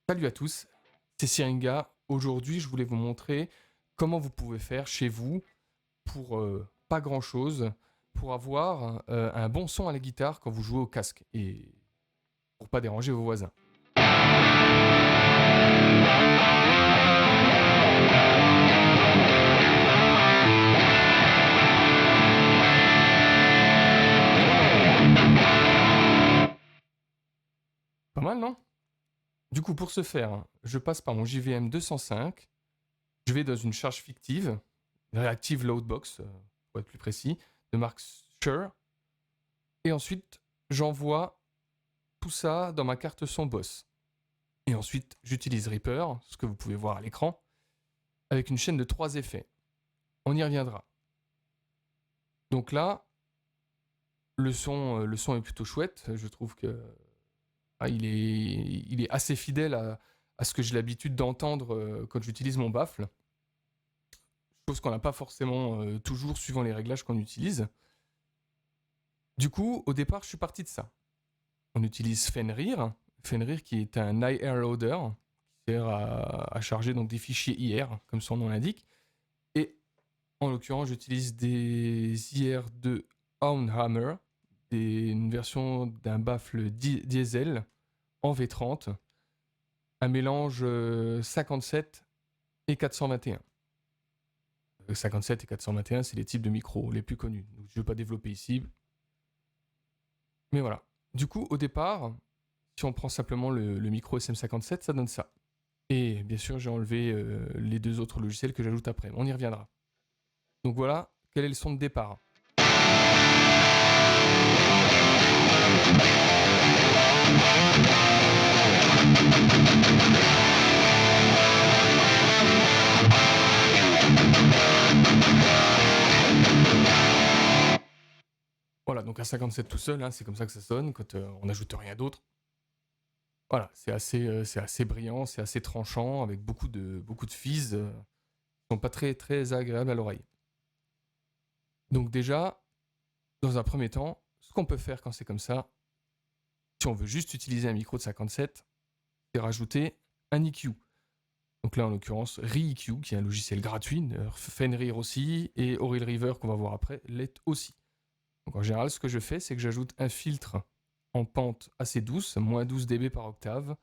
Salut à tous, c'est Syringa. Aujourd'hui, je voulais vous montrer comment vous pouvez faire chez vous pour pas grand chose, pour avoir un bon son à la guitare quand vous jouez au casque et pour pas déranger vos voisins. Pas mal, non? Du coup, pour ce faire, je passe par mon JVM 205, je vais dans une charge fictive, Reactive Loadbox, pour être plus précis, de marque Shure, et ensuite j'envoie tout ça dans ma carte son Boss. Et ensuite, j'utilise Reaper, ce que vous pouvez voir à l'écran, avec une chaîne de 3 effets. On y reviendra. Donc là, le son est plutôt chouette. Je trouve que il est assez fidèle à ce que j'ai l'habitude d'entendre quand j'utilise mon baffle. Chose qu'on n'a pas forcément toujours suivant les réglages qu'on utilise. Du coup, au départ, je suis parti de ça. On utilise Fenrir. Fenrir qui est un IR loader qui sert à charger donc des fichiers IR, comme son nom l'indique. Et en l'occurrence, j'utilise des IR de Houndhammer, une version d'un baffle diesel en V30, un mélange 57 et 421. 57 et 421, c'est les types de micros les plus connus. Donc, je ne vais pas développer ici. Mais voilà. Du coup, au départ, si on prend simplement le micro SM57, ça donne ça. Et bien sûr, j'ai enlevé les deux autres logiciels que j'ajoute après. On y reviendra. Donc voilà, quel est le son de départ. Voilà, donc à 57 tout seul, hein, c'est comme ça que ça sonne quand on n'ajoute rien d'autre. Voilà, c'est assez brillant, c'est assez tranchant, avec beaucoup de fizz qui sont pas très, très agréables à l'oreille. Donc déjà, dans un premier temps, ce qu'on peut faire quand c'est comme ça, si on veut juste utiliser un micro de 57, c'est rajouter un EQ. Donc là, en l'occurrence, ReEQ, qui est un logiciel gratuit, Fenrir aussi, et Aural River, qu'on va voir après, l'est aussi. Donc en général, ce que je fais, c'est que j'ajoute un filtre en pente assez douce, moins 12 dB par octave,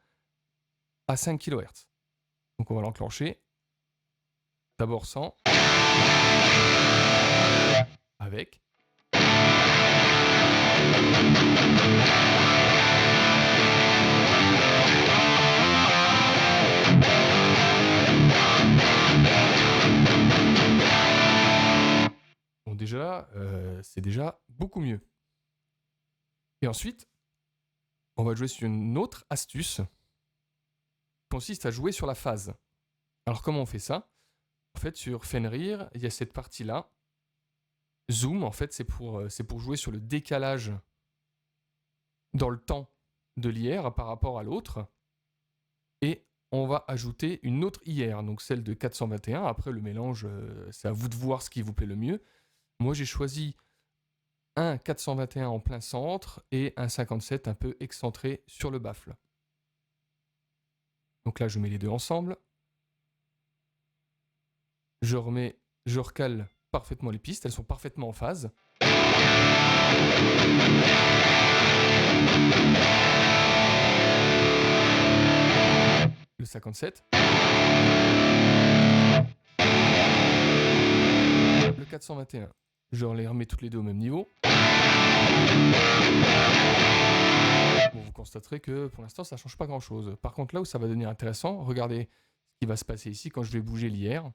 à 5 kHz. Donc on va l'enclencher. D'abord sans. Avec. Bon déjà, c'est déjà beaucoup mieux. Et ensuite, on va jouer sur une autre astuce qui consiste à jouer sur la phase. Alors comment on fait ça? En fait, sur Fenrir, il y a cette partie-là. Zoom, en fait, c'est pour jouer sur le décalage dans le temps de l'IR par rapport à l'autre. Et on va ajouter une autre IR, donc celle de 421. Après, le mélange, c'est à vous de voir ce qui vous plaît le mieux. Moi, j'ai choisi un 421 en plein centre et un 57 un peu excentré sur le baffle. Donc là, je mets les deux ensemble. Je recale parfaitement les pistes, elles sont parfaitement en phase. Le 57. Le 421. Je les remets toutes les deux au même niveau. Bon, vous constaterez que pour l'instant, ça ne change pas grand-chose. Par contre, là où ça va devenir intéressant, regardez ce qui va se passer ici quand je vais bouger l'IR.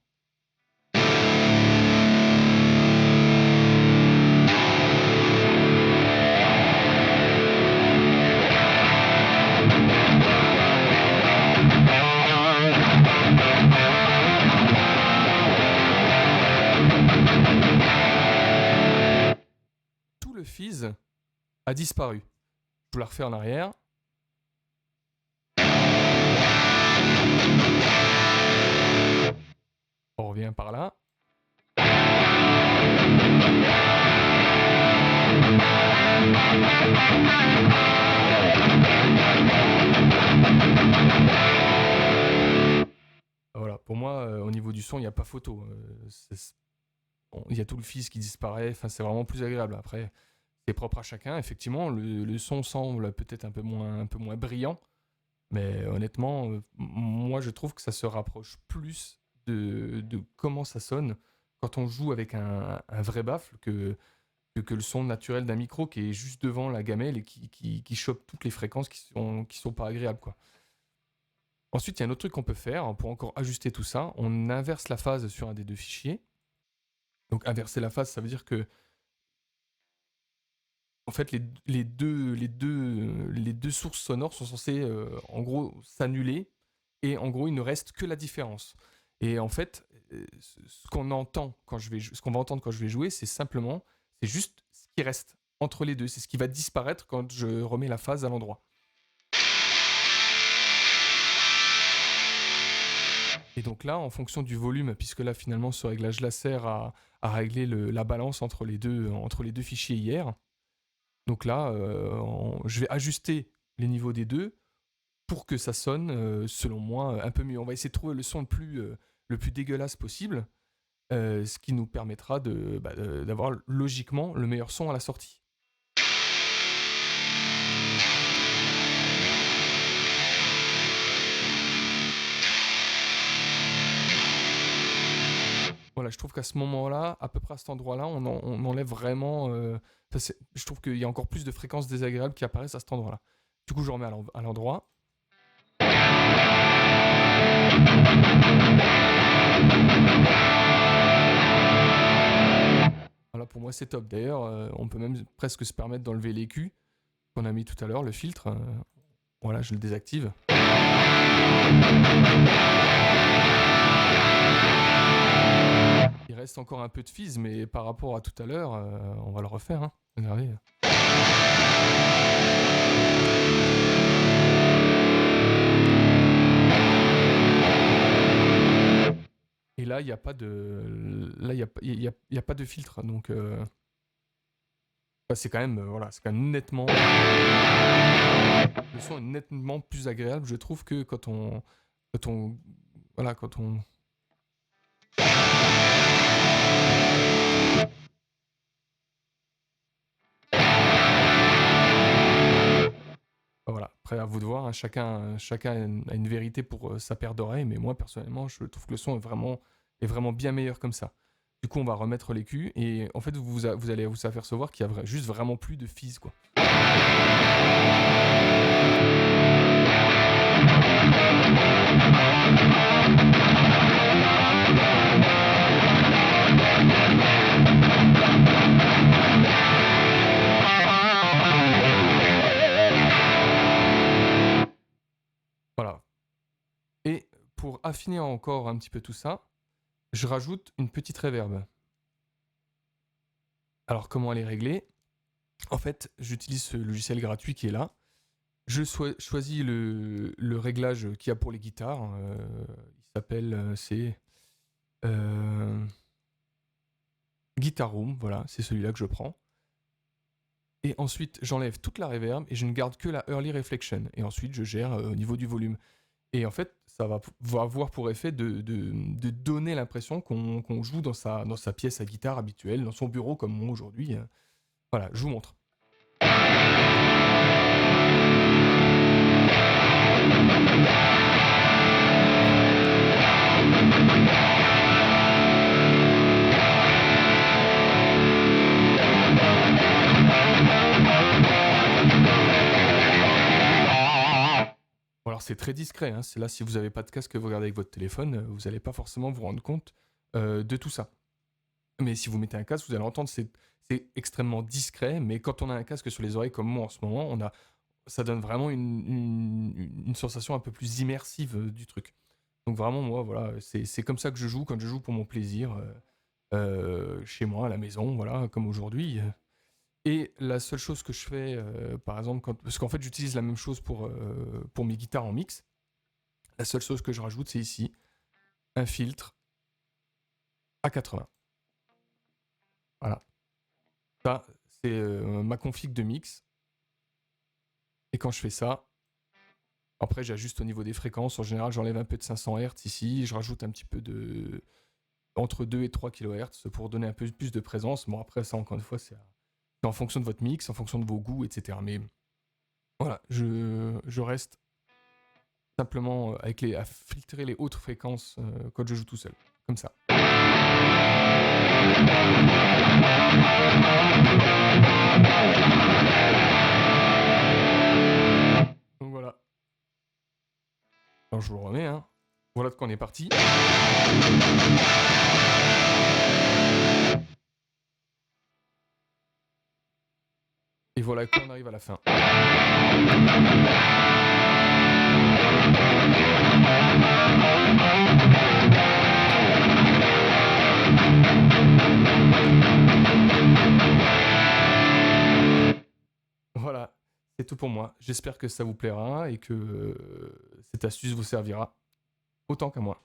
Tout le fizz a disparu. Je vous la refais en arrière. On revient par là. niveau du son, il n'y a pas photo. Bon, il y a tout le fizz qui disparaît, enfin, c'est vraiment plus agréable. Après, c'est propre à chacun. Effectivement, le son semble peut-être un peu moins brillant, mais honnêtement, moi je trouve que ça se rapproche plus de comment ça sonne quand on joue avec un vrai baffle que le son naturel d'un micro qui est juste devant la gamelle et qui chope toutes les fréquences qui sont pas agréables, quoi. Ensuite, il y a un autre truc qu'on peut faire pour encore ajuster tout ça. On inverse la phase sur un des deux fichiers. Donc inverser la phase, ça veut dire que en fait, les deux sources sonores sont censées, en gros, s'annuler, et en gros, il ne reste que la différence. Et en fait, ce qu'on entend ce qu'on va entendre quand je vais jouer, c'est juste ce qui reste entre les deux. C'est ce qui va disparaître quand je remets la phase à l'endroit. Et donc là, en fonction du volume, puisque là, finalement, ce réglage-là sert à régler la balance entre les deux fichiers hier. Donc là, je vais ajuster les niveaux des deux pour que ça sonne, selon moi, un peu mieux. On va essayer de trouver le son le plus dégueulasse possible, ce qui nous permettra d'avoir logiquement le meilleur son à la sortie. Voilà, je trouve qu'à ce moment-là, à peu près à cet endroit-là, on enlève vraiment. Je trouve qu'il y a encore plus de fréquences désagréables qui apparaissent à cet endroit-là. Du coup, je remets à l'endroit. Voilà, pour moi, c'est top. D'ailleurs, on peut même presque se permettre d'enlever l'écu qu'on a mis tout à l'heure, le filtre. Voilà, je le désactive. Il reste encore un peu de fizz, mais par rapport à tout à l'heure, on va le refaire. Hein. Regardez. Et là, il n'y a pas de, là, il y a pas de filtre, donc c'est quand même, voilà, c'est quand même nettement, le son est nettement plus agréable, je trouve, que voilà, quand on. Voilà, après à vous de voir, hein, chacun a une vérité pour sa paire d'oreilles, mais moi personnellement, je trouve que le son est vraiment bien meilleur comme ça. Du coup, on va remettre l'écu et en fait, vous allez vous apercevoir qu'il y a juste vraiment plus de fizz, quoi. Voilà. Et pour affiner encore un petit peu tout ça, je rajoute une petite reverb. Alors, comment elle est réglée? En fait, j'utilise ce logiciel gratuit qui est là. Je choisis le réglage qu'il y a pour les guitares. Il s'appelle, c'est Guitar Room, voilà, c'est celui-là que je prends. Et ensuite, j'enlève toute la reverb et je ne garde que la early reflection. Et ensuite, je gère au niveau du volume. Et en fait, ça va avoir pour effet de donner l'impression qu'on joue dans sa pièce à guitare habituelle, dans son bureau comme moi aujourd'hui. Voilà, je vous montre. Alors c'est très discret, hein. C'est là, si vous n'avez pas de casque que vous regardez avec votre téléphone, vous n'allez pas forcément vous rendre compte de tout ça. Mais si vous mettez un casque, vous allez entendre, c'est extrêmement discret, mais quand on a un casque sur les oreilles comme moi en ce moment, ça donne vraiment une sensation un peu plus immersive du truc. Donc vraiment, moi, voilà, c'est comme ça que je joue quand je joue pour mon plaisir, chez moi, à la maison, voilà, comme aujourd'hui. Et la seule chose que je fais, par exemple, parce qu'en fait j'utilise la même chose pour mes guitares en mix, la seule chose que je rajoute, c'est ici, un filtre à 80. Voilà. Ça, c'est ma config de mix. Et quand je fais ça, Après, j'ajuste au niveau des fréquences. En général, j'enlève un peu de 500 Hz ici. Je rajoute un petit peu de entre 2 et 3 kHz pour donner un peu plus de présence. Bon, après, ça, encore une fois, c'est en fonction de votre mix, en fonction de vos goûts, etc. Mais voilà, je reste simplement à filtrer les hautes fréquences quand je joue tout seul. Comme ça. Donc voilà. Alors je vous le remets, hein. Voilà de quoi on est parti. Et voilà qu'on arrive à la fin. Voilà, c'est tout pour moi. J'espère que ça vous plaira et que cette astuce vous servira autant qu'à moi.